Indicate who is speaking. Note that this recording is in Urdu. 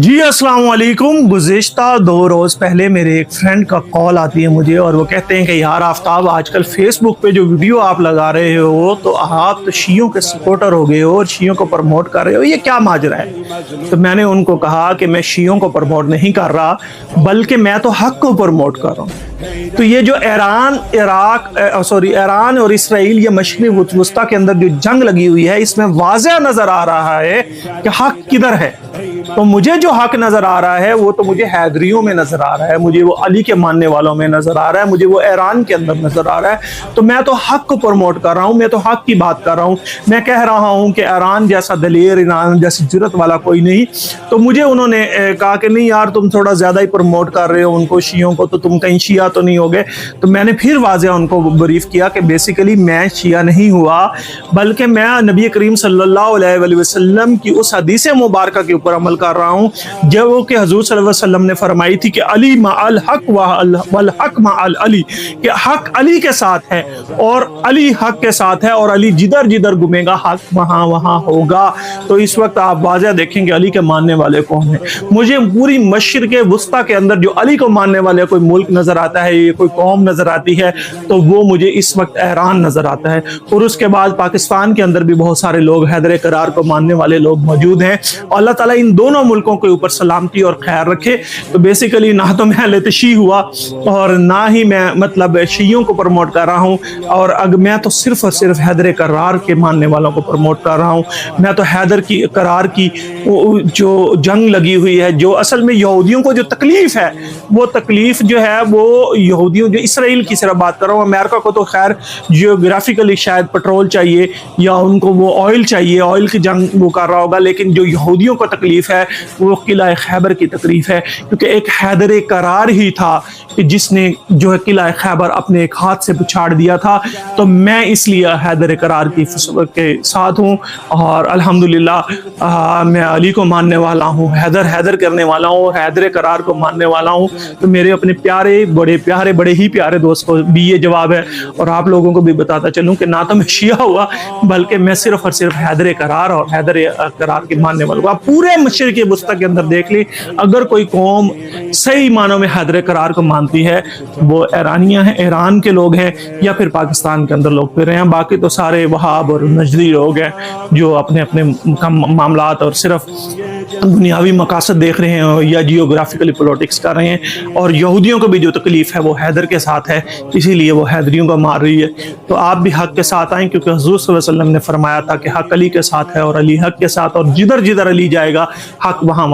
Speaker 1: جی السلام علیکم۔ گزشتہ 2 روز پہلے میرے ایک فرینڈ کا کال آتی ہے مجھے اور وہ کہتے ہیں کہ یار آفتاب، آج کل فیس بک پہ جو ویڈیو آپ لگا رہے ہو تو آپ تو شیعوں کے سپورٹر ہو گئے ہو اور شیعوں کو پروموٹ کر رہے ہو، یہ کیا ماجرا ہے؟ تو میں نے ان کو کہا کہ میں شیعوں کو پروموٹ نہیں کر رہا، بلکہ میں تو حق کو پروموٹ کر رہا ہوں۔ تو یہ جو ایران اور اسرائیل یہ مشرق وسطیٰ کے اندر جو جنگ لگی ہوئی ہے، اس میں واضح نظر آ رہا ہے کہ حق کدھر ہے۔ تو مجھے جو حق نظر آ رہا ہے وہ تو مجھے حیدریوں میں نظر آ رہا ہے، مجھے وہ علی کے ماننے والوں میں نظر آ رہا ہے، مجھے وہ ایران کے اندر نظر آ رہا ہے۔ تو میں تو حق کو پروموٹ کر رہا ہوں، میں تو حق کی بات کر رہا ہوں۔ میں کہہ رہا ہوں کہ ایران جیسا دلیر، ایران جیسی جرت والا کوئی نہیں۔ تو مجھے انہوں نے کہا کہ نہیں یار، تم تھوڑا زیادہ ہی پروموٹ کر رہے ہو ان کو، شیعوں کو، تو تم کہیں شیعہ تو نہیں ہوگے۔ تو میں نے پھر واضح ان کو بریف کیا کہ بیسیکلی میں شیعہ نہیں ہوا، بلکہ میں نبی کریم صلی اللہ علیہ وآلہ وسلم کی اس حدیث مبارکہ کے اوپر عمل کر رہا ہوں جو کہ حضور صلی اللہ علیہ وسلم نے فرمائی تھی کہ علی مع الحق والحق مع العلی، کہ حق علی کے ساتھ ہے اور علی حق کے ساتھ ہے، اور علی جدھر جدھر گھومے گا حق وہاں وہاں ہوگا۔ تو اس وقت آپ واضح دیکھیں کہ علی کے ماننے والے کون ہیں۔ مجھے پوری مشرق وسطیٰ کے اندر جو علی کو ماننے والے کوئی ملک نظر آتا ہے، یہ کوئی قوم نظر آتی ہے، تو وہ مجھے اس وقت ایران نظر آتا ہے۔ اور اس کے بعد پاکستان کے اندر بھی بہت سارے لوگ حیدر کرار کو ماننے والے لوگ موجود ہیں، اور اللہ تعالیٰ ان دونوں ملکوں کے اوپر سلامتی اور خیر رکھے۔ تو بیسیکلی نہ تو میں اہل تشیع ہوا اور نہ ہی میں مطلب شیعوں کو پروموٹ کر رہا ہوں، اور میں تو صرف اور صرف حیدر کرار کے ماننے والوں کو پروموٹ کر رہا ہوں۔ میں تو حیدر کی کرار کی جو جنگ لگی ہوئی ہے، جو اصل میں یہودیوں کو جو تکلیف ہے، وہ تکلیف جو ہے وہ یہودیوں، جو اسرائیل کی صرف بات کر رہا ہوں، امریکہ کو تو خیر جیوگرافیکلی شاید پیٹرول چاہیے یا ان کو وہ آئل چاہیے، آئل کی جنگ وہ کر رہا ہوگا، لیکن جو یہودیوں کو تکلیف ہے وہ قلعہ خیبر کی تکلیف ہے، کیونکہ ایک حیدر کرار ہی تھا کہ جس نے جو ہے قلعہ خیبر اپنے ایک ہاتھ سے پچھاڑ دیا تھا۔ تو میں اس لیے حیدر کرار کی کے ساتھ ہوں، اور الحمدللہ میں علی کو ماننے والا ہوں، حیدر کرنے والا ہوں، حیدر کرار کو ماننے والا ہوں۔ تو میرے اپنے بڑے ہی پیارے دوست کو بھی یہ جواب ہے، اور آپ لوگوں کو بھی بتاتا چلوں کہ نہ تو میں شیعہ ہوا، بلکہ میں صرف اور صرف حیدر کرار اور حیدر کرار کے ماننے والا ہوں۔ آپ پورے مشرق وسطیٰ کے اندر دیکھ لیں، اگر کوئی قوم صحیح معنوں میں حیدر کرار کو مانتی ہے وہ ایرانیاں ہیں، ایران کے لوگ ہیں، یا پھر پاکستان کے اندر لوگ پھر رہے ہیں۔ باقی تو سارے وہاب اور نجدی لوگ ہیں جو اپنے اپنے معاملات اور صرف دنیاوی مقاصد دیکھ رہے ہیں یا جیوگرافیکلی پولیٹکس کر رہے ہیں۔ اور یہودیوں کو بھی جو تکلیف ہے وہ حیدر کے ساتھ ہے، اسی لیے وہ حیدریوں کو مار رہی ہے۔ تو آپ بھی حق کے ساتھ آئیں، کیونکہ حضور صلی اللہ علیہ وسلم نے فرمایا تھا کہ حق علی کے ساتھ ہے اور علی حق کے ساتھ، اور جدھر جدھر علی جائے گا حق وہاں